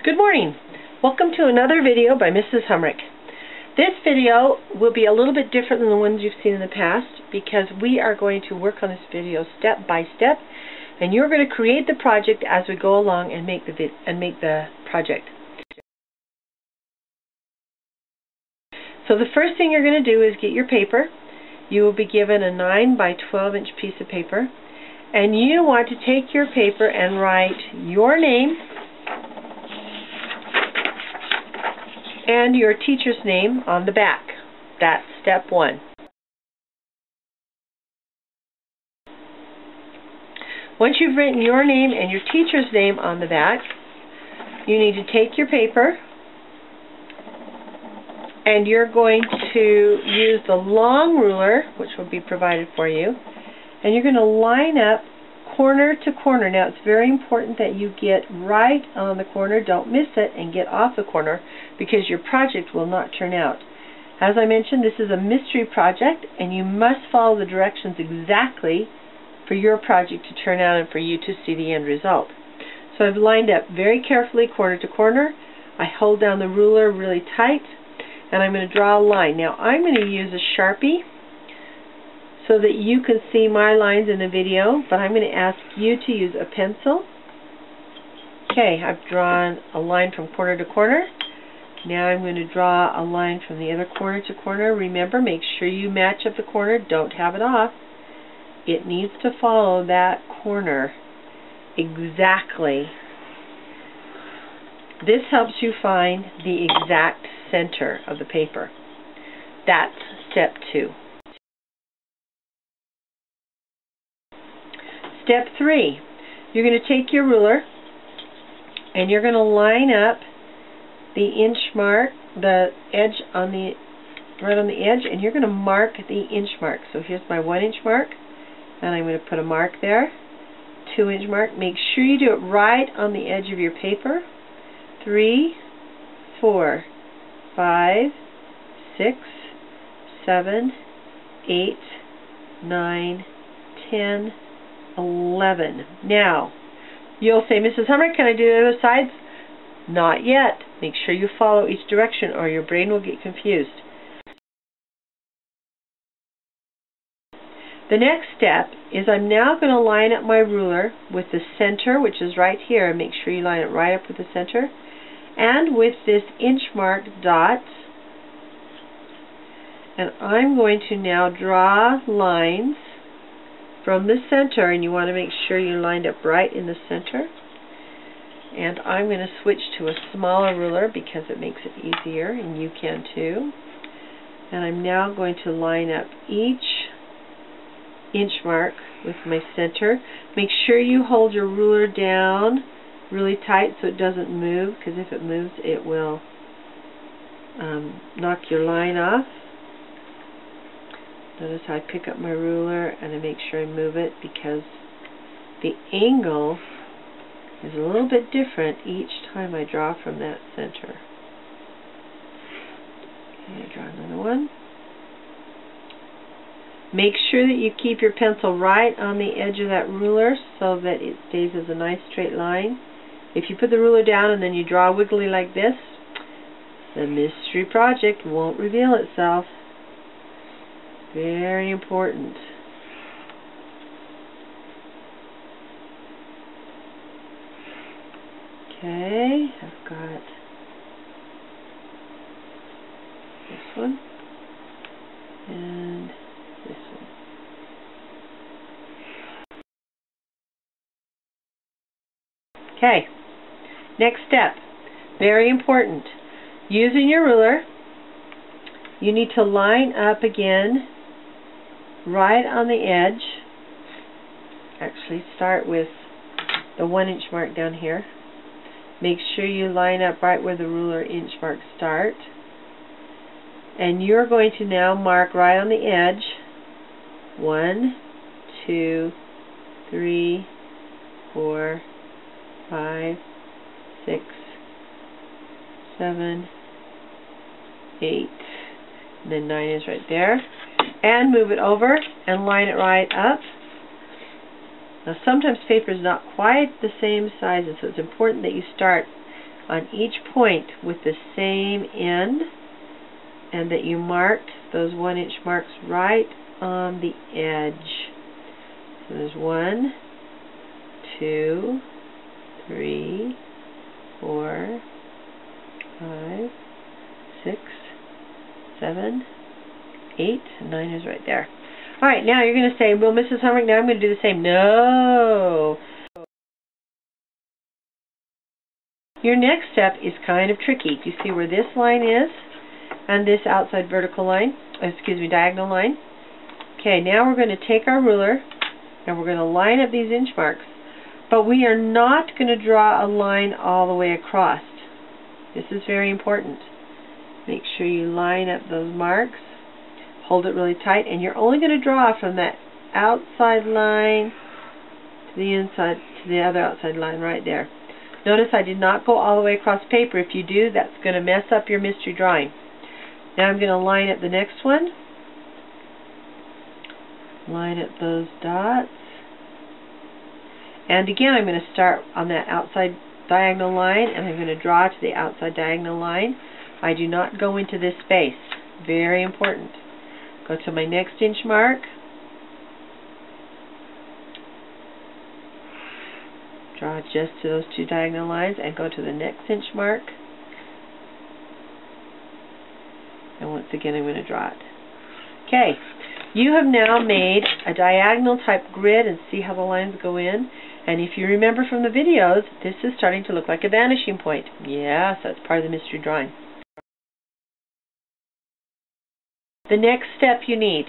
Good morning. Welcome to another video by Mrs. Humrick. This video will be a little bit different than the ones you've seen in the past because we are going to work on this video step by step, and you're going to create the project as we go along and make the project. So the first thing you're going to do is get your paper. You will be given a 9 by 12 inch piece of paper, and you want to take your paper and write your name and your teacher's name on the back. That's step 1. Once you've written your name and your teacher's name on the back, you need to take your paper and you're going to use the long ruler, which will be provided for you, and you're going to line up corner to corner. Now it's very important that you get right on the corner, don't miss it, and get off the corner because your project will not turn out. As I mentioned, this is a mystery project and you must follow the directions exactly for your project to turn out and for you to see the end result. So I've lined up very carefully corner to corner. I hold down the ruler really tight and I'm going to draw a line. Now I'm going to use a Sharpie so that you can see my lines in the video, but I'm going to ask you to use a pencil. Okay, I've drawn a line from corner to corner. Now I'm going to draw a line from the other corner to corner. Remember, make sure you match up the corner. Don't have it off. It needs to follow that corner exactly. This helps you find the exact center of the paper. That's step 2. Step 3, you're going to take your ruler and you're going to line up the inch mark, the edge on the, right on the edge, and you're going to mark the inch mark. So here's my 1 inch mark, and I'm going to put a mark there, 2 inch mark. Make sure you do it right on the edge of your paper. 3, 4, 5, 6, 7, 8, 9, 10, 11. Now, you'll say, Mrs. Humrick, can I do the other sides? Not yet. Make sure you follow each direction or your brain will get confused. The next step is I'm now going to line up my ruler with the center, which is right here. Make sure you line it right up with the center. And with this inch mark dot. And I'm going to now draw lines from the center, and you want to make sure you lined up right in the center. And I'm going to switch to a smaller ruler because it makes it easier, and you can too. And I'm now going to line up each inch mark with my center. Make sure you hold your ruler down really tight so it doesn't move, because if it moves it will knock your line off. Notice I pick up my ruler and I make sure I move it because the angle is a little bit different each time I draw from that center. Okay, draw another one. Make sure that you keep your pencil right on the edge of that ruler so that it stays as a nice straight line. If you put the ruler down and then you draw wiggly like this, the mystery project won't reveal itself. Very important. Okay, I've got this one and this one. Okay, next step, very important. Using your ruler, you need to line up again right on the edge. Actually, start with the 1 inch mark down here. Make sure you line up right where the ruler inch marks start. And you're going to now mark right on the edge. 1, 2, 3, 4, 5, 6, 7, 8, and then 9 is right there. And move it over and line it right up. Now sometimes paper is not quite the same size, and so it's important that you start on each point with the same end, and that you marked those 1-inch marks right on the edge. So there's 1, 2, 3, 4, 5, 6, 7, 8, and 9 is right there. Alright, now you're going to say, well, Mrs. Humrick, now I'm going to do the same. No! Your next step is kind of tricky. Do you see where this line is? And this outside vertical line, diagonal line. Okay, now we're going to take our ruler and we're going to line up these inch marks. But we are not going to draw a line all the way across. This is very important. Make sure you line up those marks. Hold it really tight, and you're only going to draw from that outside line to the inside, to the other outside line right there. Notice I did not go all the way across paper. If you do, that's going to mess up your mystery drawing. Now I'm going to line up the next one. Line up those dots. And again, I'm going to start on that outside diagonal line, and I'm going to draw to the outside diagonal line. I do not go into this space. Very important. Go to my next inch mark. Draw just to those 2 diagonal lines and go to the next inch mark. And once again, I'm going to draw it. Okay, you have now made a diagonal type grid, and see how the lines go in. And if you remember from the videos, this is starting to look like a vanishing point. Yes, that's part of the mystery drawing. The next step you need,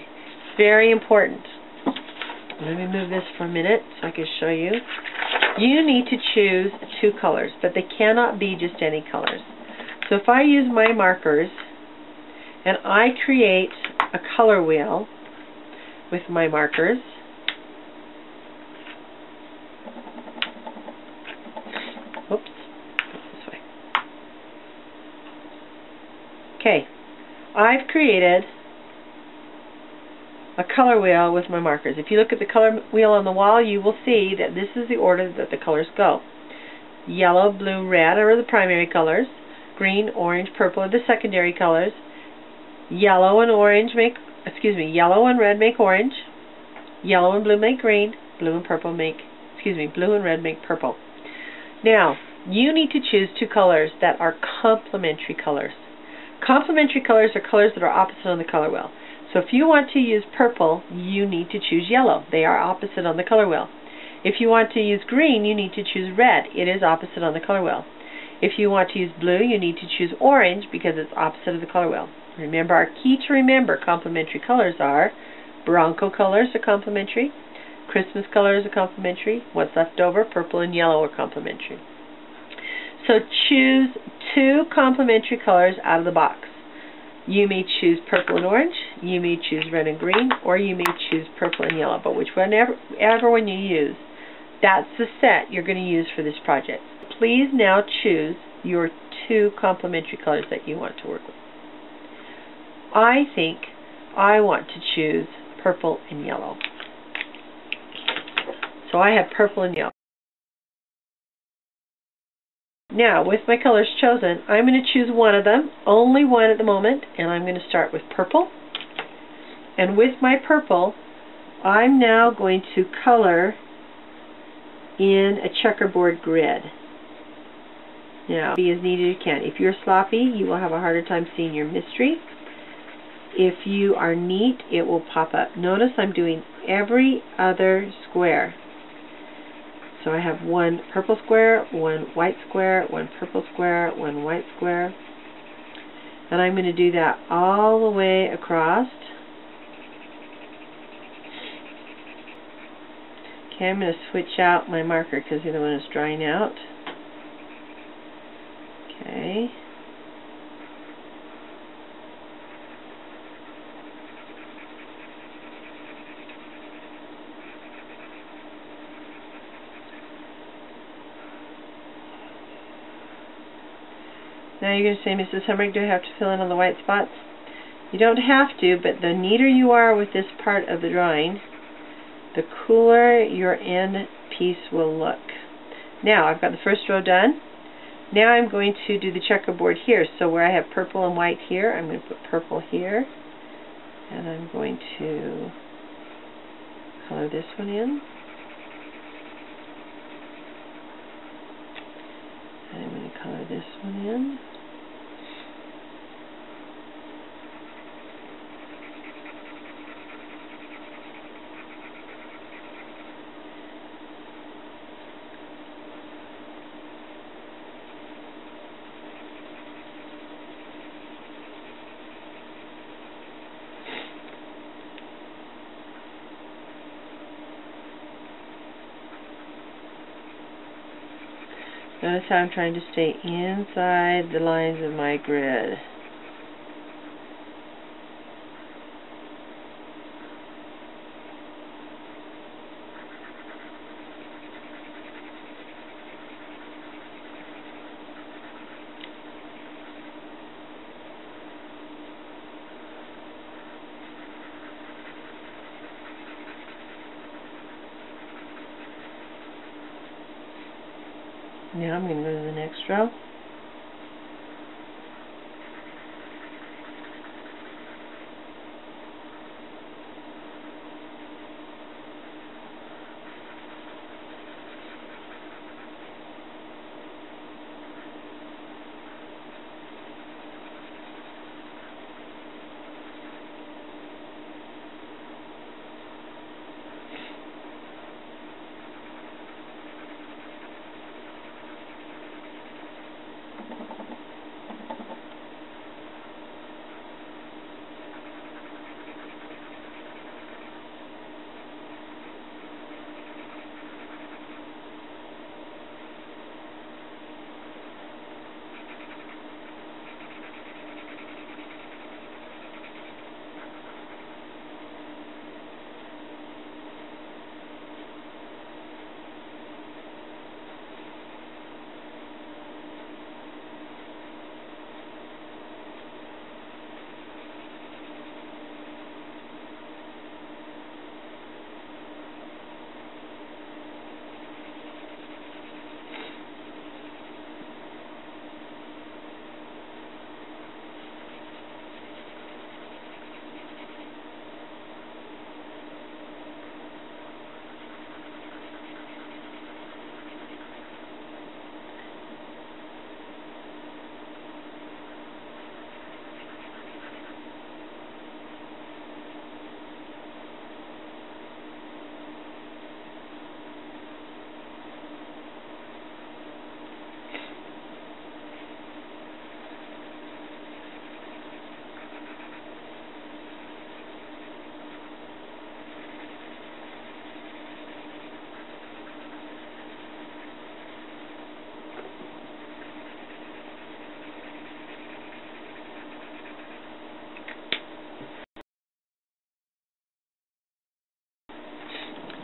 very important. Let me move this for a minute so I can show you. You need to choose 2 colors, but they cannot be just any colors. So if I use my markers and I create a color wheel with my markers, oops, this way. Okay, I've created a color wheel with my markers. If you look at the color wheel on the wall, you will see that this is the order that the colors go. Yellow, blue, red are the primary colors. Green, orange, purple are the secondary colors. Yellow and red make orange. Yellow and blue make green. Blue and red make purple. Now, you need to choose 2 colors that are complementary colors. Complementary colors are colors that are opposite on the color wheel. So if you want to use purple, you need to choose yellow. They are opposite on the color wheel. If you want to use green, you need to choose red. It is opposite on the color wheel. If you want to use blue, you need to choose orange because it's opposite of the color wheel. Remember, our key to remember complementary colors are Bronco colors are complementary, Christmas colors are complementary, what's left over, purple and yellow are complementary. So choose 2 complementary colors out of the box. You may choose purple and orange, you may choose red and green, or you may choose purple and yellow. But whichever one you use, that's the set you're going to use for this project. Please now choose your 2 complementary colors that you want to work with. I think I want to choose purple and yellow. So I have purple and yellow. Now, with my colors chosen, I'm going to choose one of them, only one at the moment, and I'm going to start with purple. And with my purple, I'm now going to color in a checkerboard grid. Now, be as neat as you can. If you're sloppy, you will have a harder time seeing your mystery. If you are neat, it will pop up. Notice I'm doing every other square. So I have 1 purple square, 1 white square, 1 purple square, 1 white square. And I'm going to do that all the way across. Okay, I'm going to switch out my marker because the other one is drying out. Okay. Now you're going to say, Mrs. Humrick, do I have to fill in all the white spots? You don't have to, but the neater you are with this part of the drawing, the cooler your end piece will look. Now, I've got the first row done. Now I'm going to do the checkerboard here. So where I have purple and white here, I'm going to put purple here. And I'm going to color this one in. And I'm going to color this one in. Notice how I'm trying to stay inside the lines of my grid. Now I'm going to go to the next row.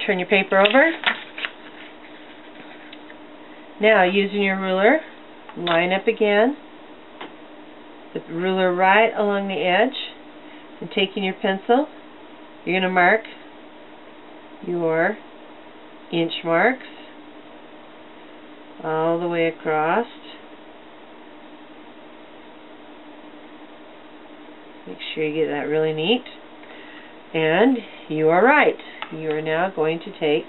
Turn your paper over. Now, using your ruler, line up again, the ruler right along the edge, and taking your pencil, you're going to mark your inch marks all the way across. Make sure you get that really neat. And you are right. You are now going to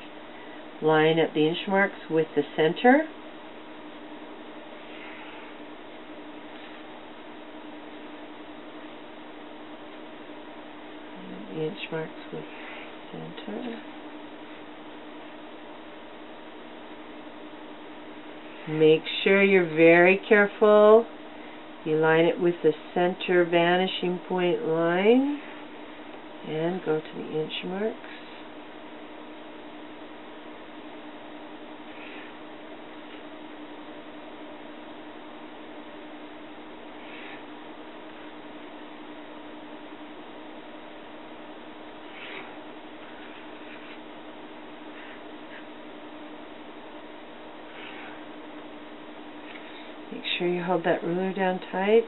line up the inch marks with the center. The inch marks with center. Make sure you're very careful. You line it with the center vanishing point line and go to the inch marks. Make sure you hold that ruler down tight.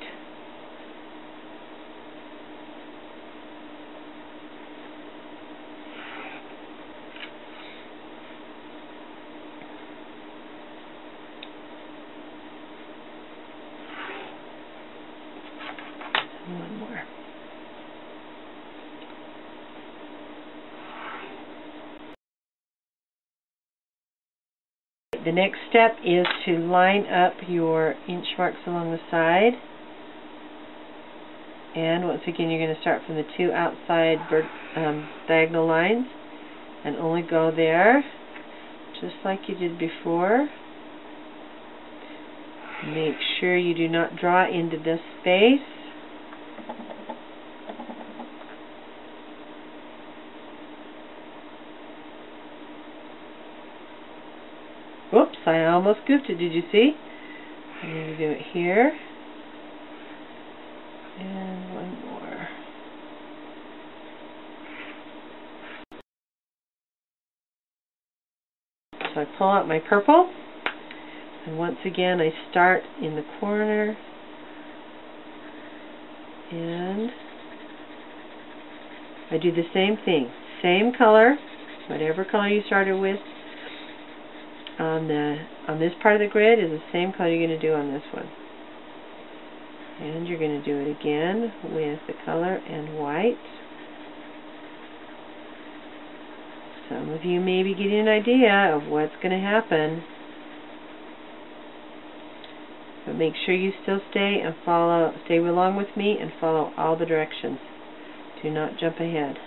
Alright, the next step is to line up your inch marks along the side. And once again, you're going to start from the two outside diagonal lines and only go there, just like you did before. Make sure you do not draw into this space. Whoops, I almost goofed it, did you see? I'm going to do it here. And one more. So I pull out my purple, and once again I start in the corner, and I do the same thing. Same color, whatever color you started with on this part of the grid is the same color you're going to do on this one. And you're going to do it again with the color and white. Some of you may be getting an idea of what's going to happen. But make sure you still stay along with me and follow all the directions. Do not jump ahead.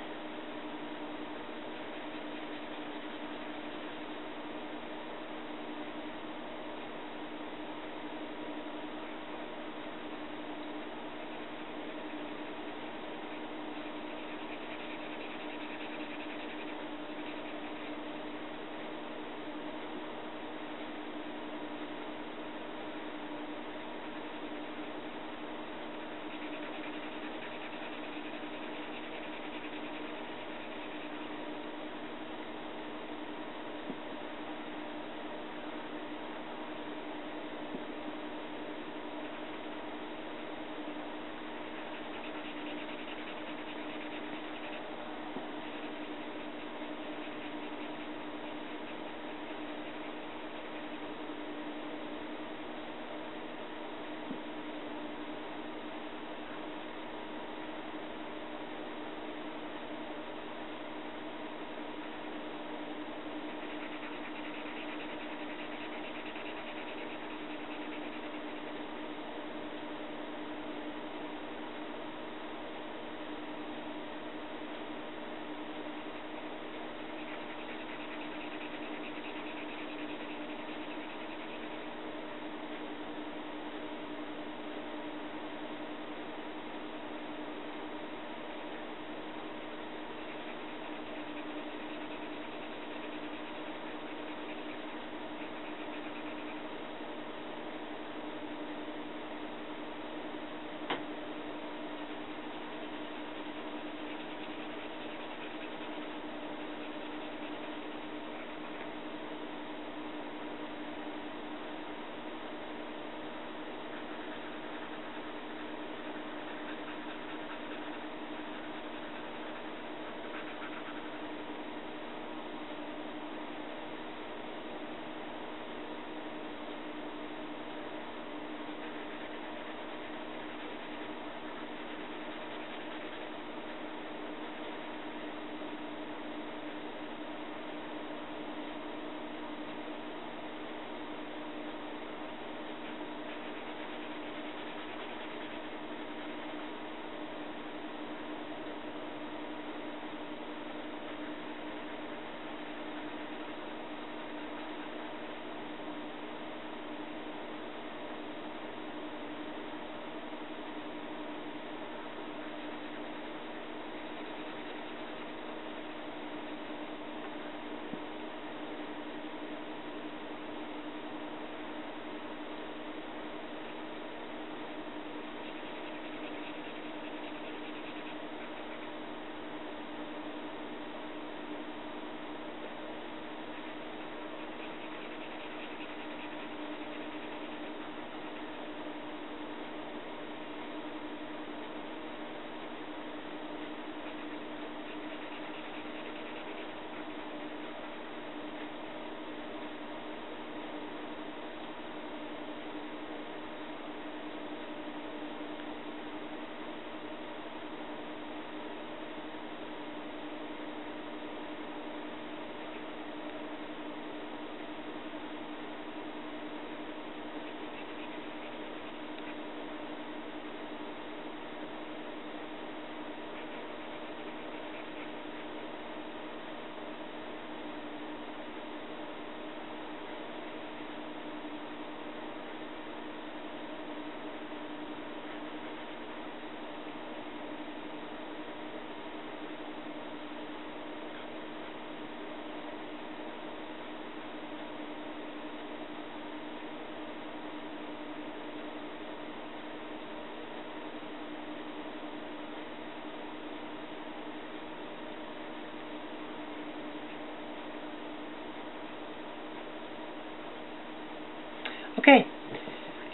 Okay,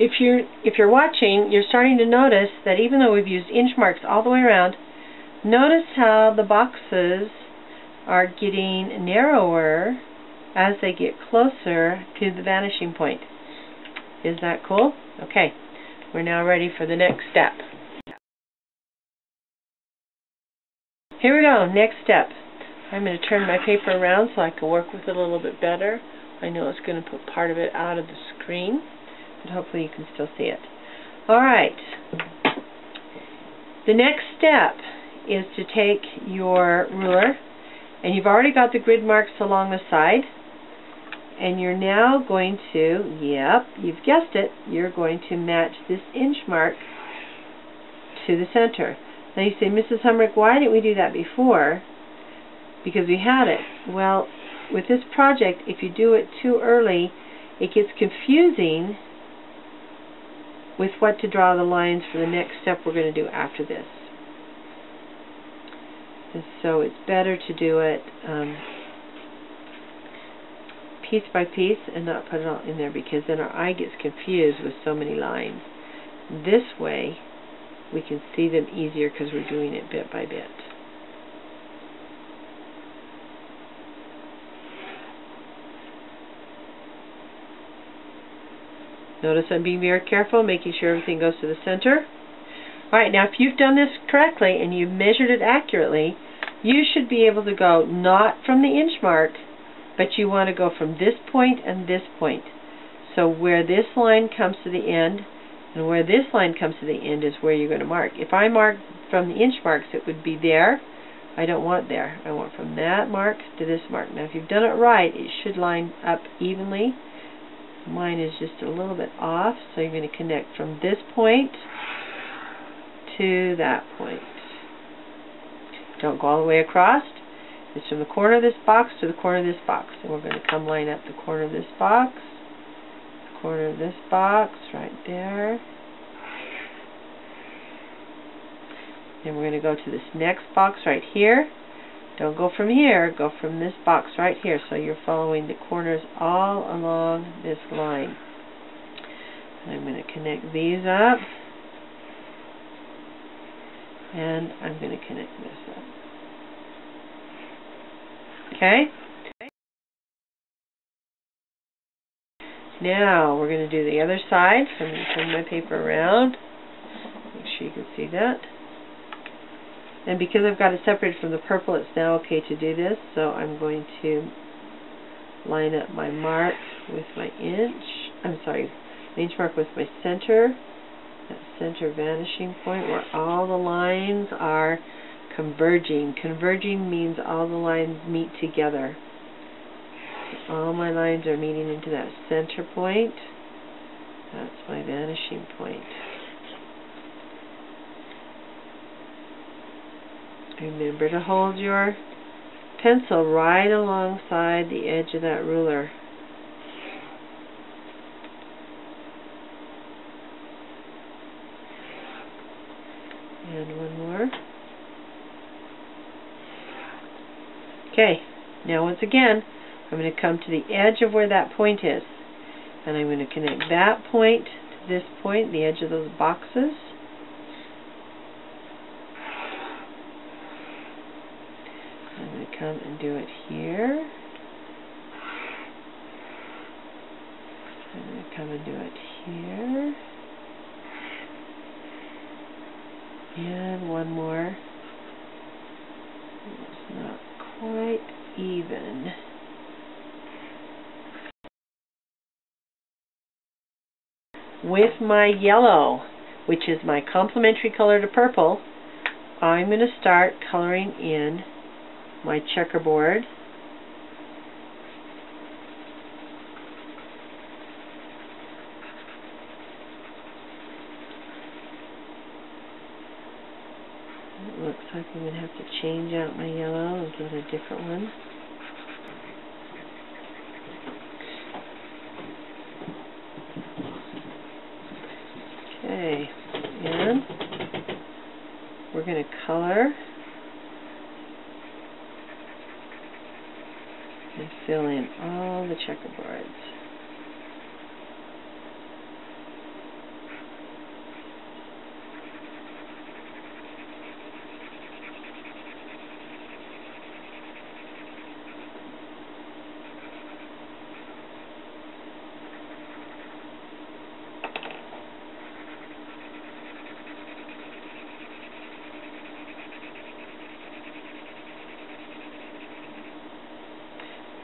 if you're watching, you're starting to notice that even though we've used inch marks all the way around, notice how the boxes are getting narrower as they get closer to the vanishing point. Is that cool? Okay, we're now ready for the next step. Here we go, next step. I'm going to turn my paper around so I can work with it a little bit better. I know it's going to put part of it out of the screen, but hopefully you can still see it. Alright, the next step is to take your ruler, and you've already got the grid marks along the side, and you're now going to, yep, you've guessed it, you're going to match this inch mark to the center. Now you say, Mrs. Humrick, why didn't we do that before? Because we had it. Well, with this project, if you do it too early, it gets confusing with what to draw the lines for the next step we're going to do after this. And so it's better to do it piece by piece and not put it all in there, because then our eye gets confused with so many lines. This way we can see them easier because we're doing it bit by bit. Notice I'm being very careful, making sure everything goes to the center. Alright, now if you've done this correctly and you've measured it accurately, you should be able to go not from the inch mark, but you want to go from this point and this point. So where this line comes to the end and where this line comes to the end is where you're going to mark. If I mark from the inch marks, it would be there. I don't want there. I want from that mark to this mark. Now if you've done it right, it should line up evenly. Mine is just a little bit off, so you're going to connect from this point to that point. Don't go all the way across. It's from the corner of this box to the corner of this box. And we're going to come line up the corner of this box, the corner of this box, right there. Then we're going to go to this next box right here. Don't go from here, go from this box right here. So you're following the corners all along this line. And I'm going to connect these up. And I'm going to connect this up. Okay? Now we're going to do the other side. So I'm going to turn my paper around. Make sure you can see that. And because I've got it separated from the purple, it's now okay to do this. So I'm going to line up my mark with my inch. The inch mark with my center. That center vanishing point where all the lines are converging. Converging means all the lines meet together. So all my lines are meeting into that center point. That's my vanishing point. Remember to hold your pencil right alongside the edge of that ruler. And one more. Okay, now once again, I'm going to come to the edge of where that point is. And I'm going to connect that point to this point, the edge of those boxes. I'm going to come and do it here. I'm going to come and do it here. And one more. It's not quite even. With my yellow, which is my complementary color to purple, I'm going to start coloring in my checkerboard. It looks like I'm going to have to change out my yellow and get a different one. Okay, and we're going to color and fill in all the checkerboards.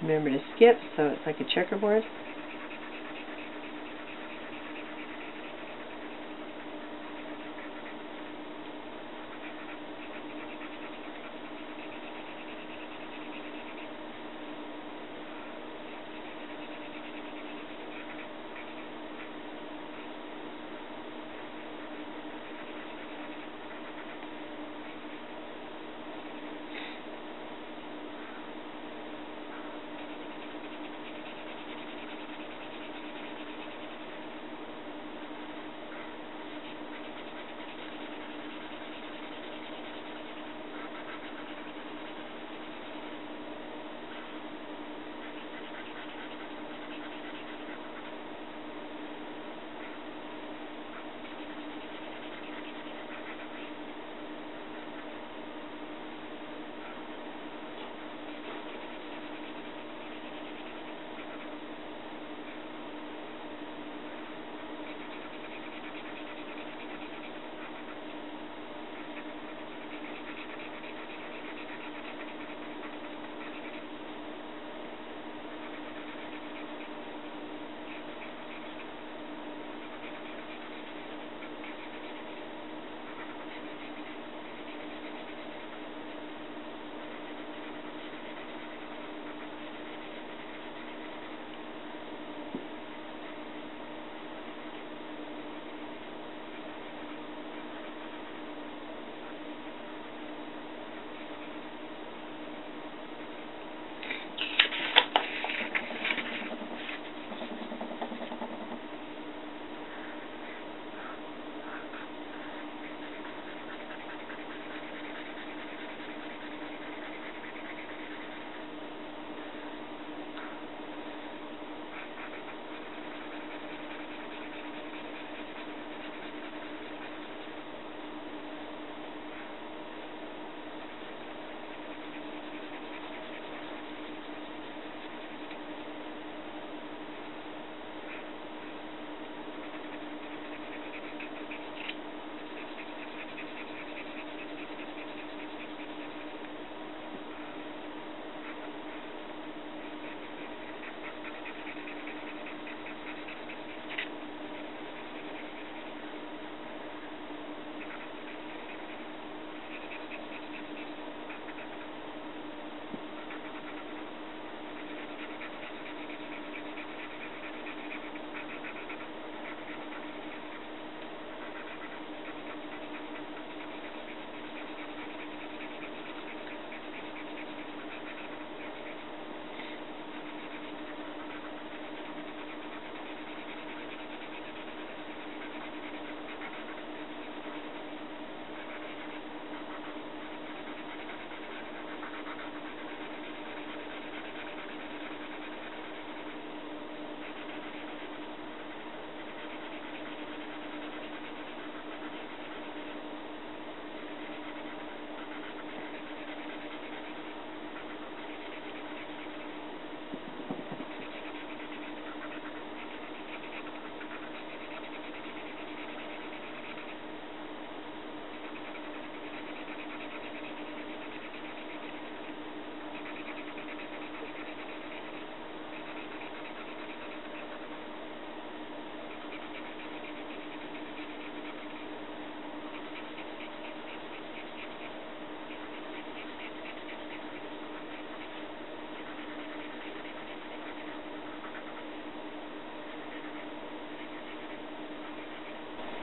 Remember to skip so it's like a checkerboard.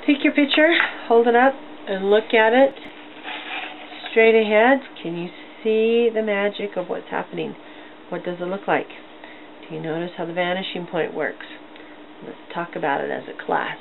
Take your picture, hold it up, and look at it straight ahead. Can you see the magic of what's happening? What does it look like? Do you notice how the vanishing point works? Let's talk about it as a class.